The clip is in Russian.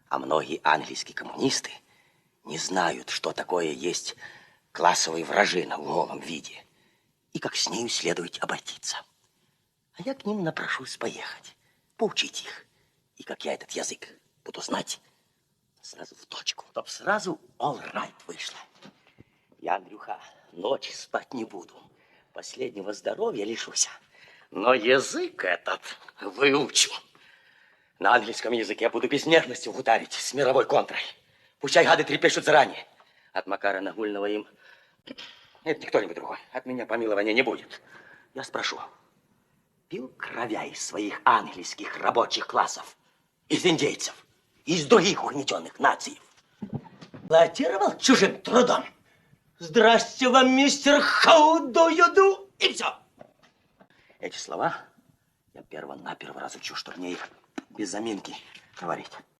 А многие английские коммунисты не знают, что такое есть классовая вражина в голом виде и как с нею следует обратиться. А я к ним напрошусь поехать, поучить их. И как я этот язык буду знать, сразу в точку, чтоб сразу all right вышло. Я, Андрюха, ночи спать не буду. Последнего здоровья лишусь. Но язык этот выучу. На английском языке я буду без нежности ударить с мировой контрой. Пущай гады трепещут заранее. От Макара Нагульного им... Это не кто-нибудь другой. От меня помилования не будет. Я спрошу. Пил кровя из своих английских рабочих классов, из индейцев, из других угнетенных наций. Эксплуатировал чужим трудом. Здрасте вам, мистер, how do you do? И все. Эти слова я перво-наперво разучу, чтобы мне их без заминки говорить.